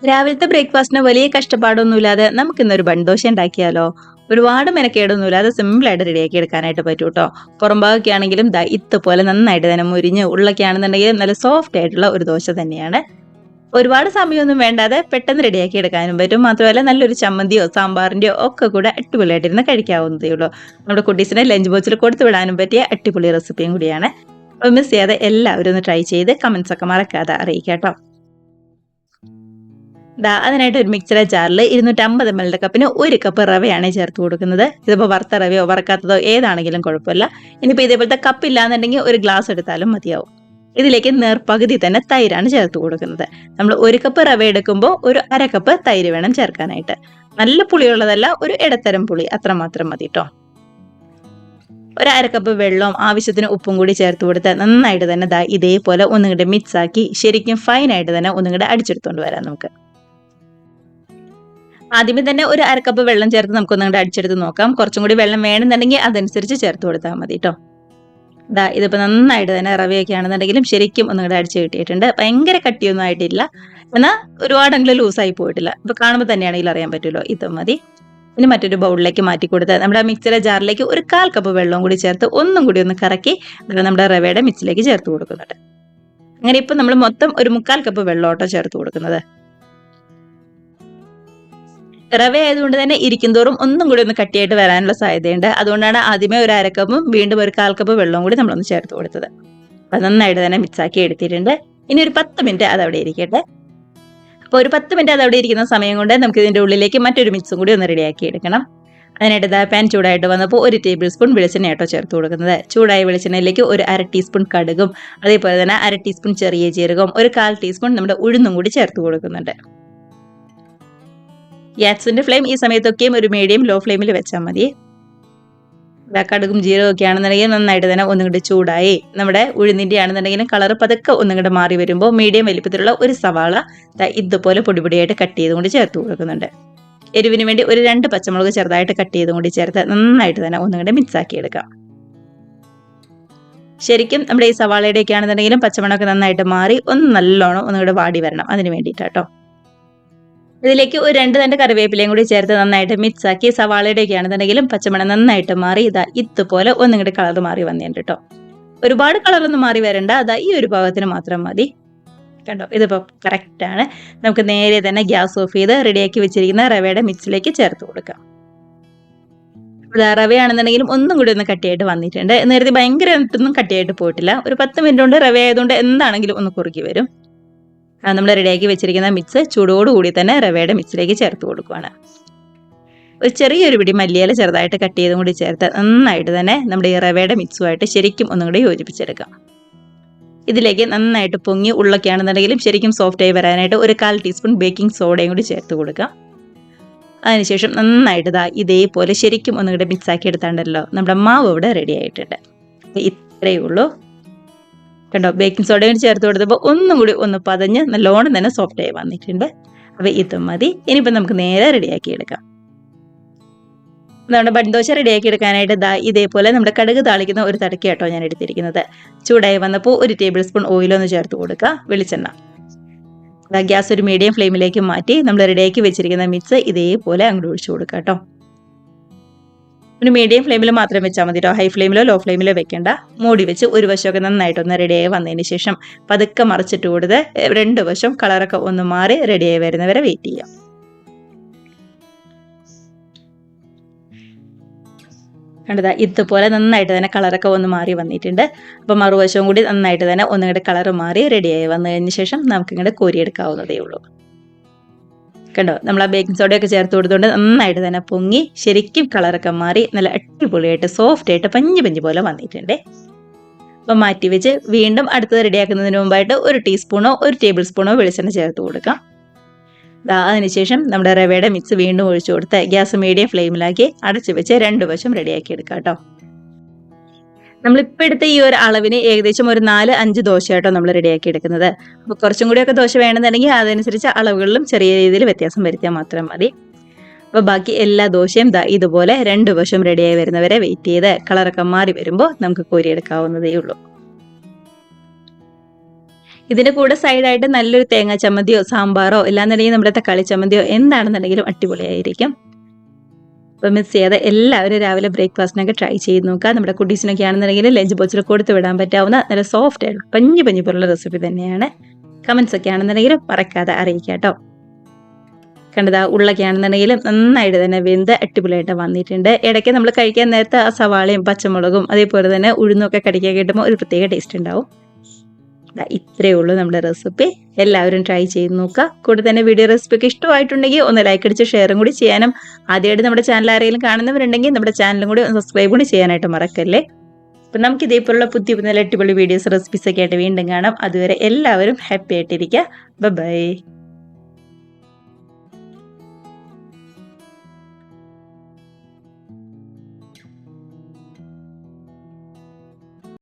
രാവിലത്തെ ബ്രേക്ക്ഫാസ്റ്റിന് വലിയ കഷ്ടപ്പാടൊന്നുമില്ലാതെ നമുക്കിന്നൊരു ബൺദോശ ഉണ്ടാക്കിയാലോ? ഒരുപാട് മെനക്കേടൊന്നുമില്ലാതെ സിമ്പിളായിട്ട് റെഡിയാക്കി എടുക്കാനായിട്ട് പറ്റും കേട്ടോ. പുറംഭാഗമൊക്കെ ആണെങ്കിലും ദാ ഇതുപോലെ നന്നായിട്ട് തന്നെ മുരിഞ്ഞ് ഉള്ളൊക്കെ ആണെന്നുണ്ടെങ്കിൽ നല്ല സോഫ്റ്റ് ആയിട്ടുള്ള ഒരു ദോശ തന്നെയാണ്. ഒരുപാട് സമയമൊന്നും വേണ്ടാതെ പെട്ടെന്ന് റെഡിയാക്കി എടുക്കാനും പറ്റും. മാത്രമല്ല നല്ലൊരു ചമ്മന്തിയോ സാമ്പാറിന്റെയോ ഒക്കെ കൂടെ അടിപൊളിയായിട്ടിരുന്ന് കഴിക്കാവുന്നതേ ഉള്ളൂ. നമ്മുടെ കുട്ടീസിനെ ലഞ്ച് ബോക്സിൽ കൊടുത്തു വിടാനും പറ്റിയ അടിപൊളി റെസിപ്പിയും കൂടിയാണ്. അപ്പോൾ മിസ് ചെയ്യാതെ എല്ലാവരും ഒന്ന് ട്രൈ ചെയ്ത് കമന്റ്സ് ഒക്കെ മറക്കാതെ അറിയിക്കാം കേട്ടോ. അതിനായിട്ട് ഒരു മിക്സിയുടെ ജാറിൽ 250 ml കപ്പിന് 1 കപ്പ് റവയാണ് ചേർത്ത് കൊടുക്കുന്നത്. ഇതിപ്പോൾ വറുത്ത റവയോ വറക്കാത്തതോ ഏതാണെങ്കിലും കുഴപ്പമില്ല. ഇനിയിപ്പോൾ ഇതേപോലത്തെ കപ്പ് ഇല്ലാന്നുണ്ടെങ്കിൽ ഒരു ഗ്ലാസ് എടുത്താലും മതിയാവും. ഇതിലേക്ക് നേർപകുതി തന്നെ തൈരാണ് ചേർത്ത് കൊടുക്കുന്നത്. നമ്മൾ 1 കപ്പ് റവ എടുക്കുമ്പോൾ ഒരു 1/2 കപ്പ് തൈര് വേണം ചേർക്കാനായിട്ട്. നല്ല പുളിയുള്ളതല്ല, ഒരു ഇടത്തരം പുളി അത്രമാത്രം മതി കേട്ടോ. ഒരു 1/2 കപ്പ് വെള്ളവും ആവശ്യത്തിന് ഉപ്പും കൂടി ചേർത്ത് കൊടുത്ത് നന്നായിട്ട് തന്നെ ഇതേപോലെ ഒന്നുകൂടെ മിക്സ് ആക്കി ശരിക്കും ഫൈനായിട്ട് തന്നെ ഒന്നുകൂടെ അടിച്ചെടുത്തോണ്ട് വരാം നമുക്ക്. ആദ്യമേ തന്നെ ഒരു 1/2 കപ്പ് വെള്ളം ചേർത്ത് നമുക്കൊന്നുകൂടെ അടിച്ചെടുത്ത് നോക്കാം. കുറച്ചും കൂടി വെള്ളം വേണമെന്നുണ്ടെങ്കിൽ അതനുസരിച്ച് ചേർത്ത് കൊടുത്താൽ മതി കേട്ടോ. ഇതിപ്പോൾ നന്നായിട്ട് തന്നെ റവയൊക്കെ ആണെന്നുണ്ടെങ്കിലും ശരിക്കും ഒന്നുകൂടെ അടിച്ച് കിട്ടിയിട്ടുണ്ട്. ഭയങ്കര കട്ടിയൊന്നും ആയിട്ടില്ല, എന്നാൽ ഒരുപാടെങ്കിലും ലൂസായി പോയിട്ടില്ല. ഇപ്പോൾ കാണുമ്പോൾ തന്നെയാണെങ്കിൽ അറിയാൻ പറ്റുമല്ലോ. ഇത് മതി. ഇനി മറ്റൊരു ബൗളിലേക്ക് മാറ്റി കൊടുത്ത് നമ്മുടെ മിക്സിയുടെ ജാറിലേക്ക് ഒരു 1/4 കപ്പ് വെള്ളവും കൂടി ചേർത്ത് ഒന്നും കൂടി ഒന്ന് കറക്കി നമ്മുടെ റവയുടെ മിക്സിലേക്ക് ചേർത്ത് കൊടുക്കുന്നുണ്ട്. അങ്ങനെ ഇപ്പം നമ്മൾ മൊത്തം ഒരു 1/4 കപ്പ് വെള്ളോട്ടോ ചേർത്ത് കൊടുക്കുന്നത്. റവ ആയതുകൊണ്ട് തന്നെ ഇരിക്കുന്തോറും ഒന്നും കൂടി ഒന്ന് കട്ടിയായിട്ട് വരാനുള്ള സാധ്യതയുണ്ട്. അതുകൊണ്ടാണ് ആദ്യമേ ഒരു 1/2 കപ്പും വീണ്ടും ഒരു 1/4 കപ്പ് വെള്ളവും കൂടി നമ്മളൊന്ന് ചേർത്ത് കൊടുത്തത്. അത് നന്നായിട്ട് തന്നെ മിക്സാക്കി എടുത്തിട്ടുണ്ട്. ഇനി ഒരു 10 മിനിറ്റ് അതവിടെ ഇരിക്കട്ടെ. അപ്പോൾ ഒരു 10 മിനിറ്റ് അതവിടെ ഇരിക്കുന്ന സമയം കൊണ്ട് നമുക്ക് ഇതിൻ്റെ ഉള്ളിലേക്ക് മറ്റൊരു മിക്സും കൂടി ഒന്ന് റെഡിയാക്കി എടുക്കണം. അതിനായിട്ട് പാൻ ചൂടായിട്ട് വന്നപ്പോൾ 1 ടേബിൾ സ്പൂൺ വെളിച്ചെണ്ണയാട്ടോ ചേർത്ത് കൊടുക്കുന്നത്. ചൂടായ വെളിച്ചെണ്ണയിലേക്ക് ഒരു 1/2 ടീസ്പൂൺ കടുകും അതേപോലെ തന്നെ 1/2 ടീസ്പൂൺ ചെറിയ ജീരകവും ഒരു 1/4 ടീസ്പൂൺ നമ്മുടെ ഉഴുന്നും കൂടി ചേർത്ത് കൊടുക്കുന്നുണ്ട്. ഗ്യാസിന്റെ ഫ്ലെയിം ഈ സമയത്തൊക്കെയും ഒരു മീഡിയം ലോ ഫ്ലെയിമിൽ വെച്ചാൽ മതി. കടുകും ജീരകവും ഒക്കെ ആണെന്നുണ്ടെങ്കിൽ നന്നായിട്ട് തന്നെ ഒന്നുകൂടി ചൂടായി നമ്മുടെ ഉഴുന്നിൻ്റെ ആണെന്നുണ്ടെങ്കിലും കളർ പതുക്കെ ഒന്നുകൂടെ മാറി വരുമ്പോൾ മീഡിയം വലിപ്പത്തിലുള്ള ഒരു സവാള ഇതുപോലെ പൊടിപൊടിയായിട്ട് കട്ട് ചെയ്തും കൂടി ചേർത്ത് കൊടുക്കുന്നുണ്ട്. എരിവിന് വേണ്ടി ഒരു 2 പച്ചമുളക് ചെറുതായിട്ട് കട്ട് ചെയ്തും കൂടി ചേർത്ത് നന്നായിട്ട് തന്നെ ഒന്നുകൂടെ മിക്സ് ആക്കി എടുക്കാം. ശരിക്കും നമ്മുടെ ഈ സവാളയുടെയൊക്കെ ആണെന്നുണ്ടെങ്കിലും പച്ചമണമൊക്കെ നന്നായിട്ട് മാറി ഒന്ന് നല്ലോണം ഒന്നുകൂടെ വാടി വരണം. അതിന് വേണ്ടിയിട്ടാട്ടോ. ഇതിലേക്ക് ഒരു 2 തണ്ട് കറിവേപ്പിലയും കൂടി ചേർത്ത് നന്നായിട്ട് മിക്സ് ആക്കി സവാളയുടെയൊക്കെ ആണെന്നുണ്ടെങ്കിലും പച്ചമണം നന്നായിട്ട് മാറി ഇതുപോലെ ഒന്നുകൂടി കളർ മാറി വന്നിട്ടുണ്ട് കേട്ടോ. ഒരുപാട് കളറൊന്നും മാറി വരണ്ട, ഈ ഒരു ഭാഗത്തിന് മാത്രം മതി. കണ്ടോ, ഇതിപ്പോൾ കറക്റ്റാണ്. നമുക്ക് നേരെ തന്നെ ഗ്യാസ് ഓഫ് ചെയ്ത് റെഡിയാക്കി വെച്ചിരിക്കുന്ന റവയുടെ മിക്സിലേക്ക് ചേർത്ത് കൊടുക്കാം. റവയാണെന്നുണ്ടെങ്കിലും ഒന്നും കൂടി ഒന്ന് കട്ടിയായിട്ട് വന്നിട്ടുണ്ട്. നേരത്തെ ഭയങ്കരമായിട്ടൊന്നും കട്ടിയായിട്ട് പോയിട്ടില്ല. ഒരു 10 മിനിറ്റ് കൊണ്ട് റവ ആയതുകൊണ്ട് എന്താണെങ്കിലും ഒന്ന് കുറുക്കി വരും. നമ്മൾ റെഡിയാക്കി വെച്ചിരിക്കുന്ന മിക്സ് ചൂടോടുകൂടി തന്നെ റവയുടെ മിക്സിലേക്ക് ചേർത്ത് കൊടുക്കുകയാണ്. ഒരു ചെറിയൊരു പിടി മല്ലിയില ചെറുതായിട്ട് കട്ട് ചെയ്തും കൂടി ചേർത്ത് നന്നായിട്ട് തന്നെ നമ്മുടെ ഈ റവയുടെ മിക്സുമായിട്ട് ശരിക്കും ഒന്നും കൂടി യോജിപ്പിച്ചെടുക്കാം. ഇതിലേക്ക് നന്നായിട്ട് പൊങ്ങി ഉള്ളൊക്കെ ആണെന്നുണ്ടെങ്കിലും ശരിക്കും സോഫ്റ്റായി വരാനായിട്ട് ഒരു 1/4 ടീസ്പൂൺ ബേക്കിംഗ് സോഡയും കൂടി ചേർത്ത് കൊടുക്കാം. അതിനുശേഷം നന്നായിട്ട് ഇതേപോലെ ശരിക്കും ഒന്നും കൂടി മിക്സാക്കി എടുത്താണ്ടല്ലോ നമ്മുടെ മാവ് ഇവിടെ റെഡി ആയിട്ടുണ്ട്. ഇത്രയേ ഉള്ളൂ. കണ്ടോ, ബേക്കിംഗ് സോഡയും ചേർത്ത് കൊടുത്തപ്പോൾ ഒന്നും കൂടി ഒന്ന് പതഞ്ഞ് നല്ലോണം തന്നെ സോഫ്റ്റായി വന്നിട്ടുണ്ട്. അപ്പോൾ ഇതും മതി. ഇനിയിപ്പോൾ നമുക്ക് നേരെ റെഡിയാക്കി എടുക്കാം. നമ്മുടെ ബൺദോശ റെഡിയാക്കി എടുക്കാനായിട്ട് ഇതേപോലെ നമ്മുടെ കടുക് താളിക്കുന്ന ഒരു തടക്കയാട്ടോ ഞാൻ എടുത്തിരിക്കുന്നത്. ചൂടായി വന്നപ്പോൾ 1 ടേബിൾ സ്പൂൺ ഓയിലൊന്ന് ചേർത്ത് കൊടുക്കുക. വെളിച്ചെണ്ണ ഗ്യാസ് ഒരു മീഡിയം ഫ്ലെയിമിലേക്ക് മാറ്റി നമ്മൾ റെഡിയാക്കി വെച്ചിരിക്കുന്ന മിക്സ് ഇതേപോലെ അങ്ങോട്ട് ഒഴിച്ചു കൊടുക്കുക കേട്ടോ. ഒരു മീഡിയം ഫ്ലെയിമിൽ മാത്രം വെച്ചാൽ മതി കേട്ടോ. ഹൈ ഫ്ലെയിമിലോ ലോ ഫ്ലെയിമിലോ വെക്കേണ്ട. മൂടി വെച്ച് ഒരു വശമൊക്കെ നന്നായിട്ടൊന്ന് റെഡിയായി വന്നതിന് ശേഷം പതുക്കെ മറിച്ചിട്ട് കൊടുത്ത് 2 വശം കളറൊക്കെ ഒന്ന് മാറി റെഡിയായി വരുന്നവരെ വെയിറ്റ് ചെയ്യാം. കണ്ടതാ, ഇതുപോലെ നന്നായിട്ട് തന്നെ കളറൊക്കെ ഒന്ന് മാറി വന്നിട്ടുണ്ട്. അപ്പോൾ മറുവശവും കൂടി നന്നായിട്ട് തന്നെ ഒന്നുകൂടെ കളറ് മാറി റെഡിയായി വന്നു കഴിഞ്ഞ ശേഷം നമുക്കിങ്ങോട്ട് കോരിയെടുക്കാവുന്നതേ ഉള്ളൂ. കണ്ടോ, നമ്മൾ ആ ബേക്കിംഗ് സോഡയൊക്കെ ചേർത്ത് കൊടുത്തുകൊണ്ട് നന്നായിട്ട് തന്നെ പൊങ്ങി ശരിക്കും കളറൊക്കെ മാറി നല്ല അടിപൊളിയായിട്ട് സോഫ്റ്റ് ആയിട്ട് പഞ്ഞ് പോലെ വന്നിട്ടുണ്ട്. അപ്പം മാറ്റി വെച്ച് വീണ്ടും അടുത്തത് റെഡിയാക്കുന്നതിന് മുമ്പായിട്ട് 1 ടീസ്പൂണോ 1 ടേബിൾ സ്പൂണോ വെളിച്ചെണ്ണ ചേർത്ത് കൊടുക്കാം. അതിനുശേഷം നമ്മുടെ റവയുടെ മിക്സ് വീണ്ടും ഒഴിച്ചു കൊടുത്ത് ഗ്യാസ് മീഡിയം ഫ്ലെയിമിലാക്കി അടച്ചു വെച്ച് 2 വശം റെഡിയാക്കി എടുക്കാം കേട്ടോ. നമ്മളിപ്പോൾ എടുത്ത ഈ ഒരു അളവിന് ഏകദേശം ഒരു 4-5 ദോശയായിട്ടോ നമ്മൾ റെഡിയാക്കി എടുക്കുന്നത്. അപ്പോൾ കുറച്ചും കൂടിയൊക്കെ ദോശ വേണമെന്നുണ്ടെങ്കിൽ അതനുസരിച്ച് അളവുകളിലും ചെറിയ രീതിയിൽ വ്യത്യാസം വരുത്തിയാൽ മാത്രം മതി. അപ്പോൾ ബാക്കി എല്ലാ ദോശയും ഇതുപോലെ 2 വശം റെഡിയായി വരുന്നവരെ വെയിറ്റ് ചെയ്ത് കളറൊക്കെ മാറി വരുമ്പോൾ നമുക്ക് കോരിയെടുക്കാവുന്നതേ ഉള്ളൂ. ഇതിൻ്റെ കൂടെ സൈഡായിട്ട് നല്ലൊരു തേങ്ങാ ചമ്മന്തിയോ സാമ്പാറോ ഇല്ലാന്നുണ്ടെങ്കിൽ നമ്മുടെ തക്കാളി ചമ്മന്തിയോ എന്താണെന്നുണ്ടെങ്കിലും അടിപൊളിയായിരിക്കും. അപ്പോൾ മിസ് ചെയ്യാതെ എല്ലാവരും രാവിലെ ബ്രേക്ക്ഫാസ്റ്റിനൊക്കെ ട്രൈ ചെയ്ത് നോക്കുക. നമ്മുടെ കുട്ടീസിനൊക്കെ ആണെന്നുണ്ടെങ്കിൽ ലഞ്ച് ബോക്സിൽ കൊടുത്ത് വിടാൻ പറ്റാവുന്ന നല്ല സോഫ്റ്റ് ആയിട്ട് പഞ്ഞി പോലുള്ള റെസിപ്പി തന്നെയാണ്. കമൻസ് ഒക്കെ ആണെന്നുണ്ടെങ്കിൽ മറക്കാതെ അറിയിക്കുക കേട്ടോ. കണ്ടതാ ഉള്ളൊക്കെ ആണെന്നുണ്ടെങ്കിലും നന്നായിട്ട് തന്നെ വെന്ത് അടിപൊളിയായിട്ട് വന്നിട്ടുണ്ട്. ഇടയ്ക്ക് നമ്മൾ കഴിക്കാൻ നേരത്തെ ആ സവാളയും പച്ചമുളകും അതേപോലെ തന്നെ ഉഴുന്നൊക്കെ കടിക്കാൻ കിട്ടുമ്പോൾ ഒരു പ്രത്യേക ടേസ്റ്റ് ഉണ്ടാവും. ഇത്രയേ ഉള്ളൂ നമ്മുടെ റെസിപ്പി. എല്ലാവരും ട്രൈ ചെയ്ത് നോക്കുക. കൂടെ തന്നെ വീഡിയോ റെസിപ്പിക്ക് ഇഷ്ടമായിട്ടുണ്ടെങ്കിൽ ഒന്ന് ലൈക്ക് അടിച്ച് ഷെയറും കൂടി ചെയ്യാനും, ആദ്യമായിട്ട് നമ്മുടെ ചാനൽ ആരെങ്കിലും കാണുന്നവരുണ്ടെങ്കിൽ നമ്മുടെ ചാനലും കൂടി ഒന്ന് സബ്സ്ക്രൈബ് കൂടി ചെയ്യാനായിട്ട് മറക്കല്ലേ. അപ്പം നമുക്ക് ഇതേപോലുള്ള പുതിയ നല്ല അടിപൊളി വീഡിയോസ് റെസിപ്പീസ് ഒക്കെ ആയിട്ട് വീണ്ടും കാണാം. അതുവരെ എല്ലാവരും ഹാപ്പി ആയിട്ടിരിക്കുക. ബൈ.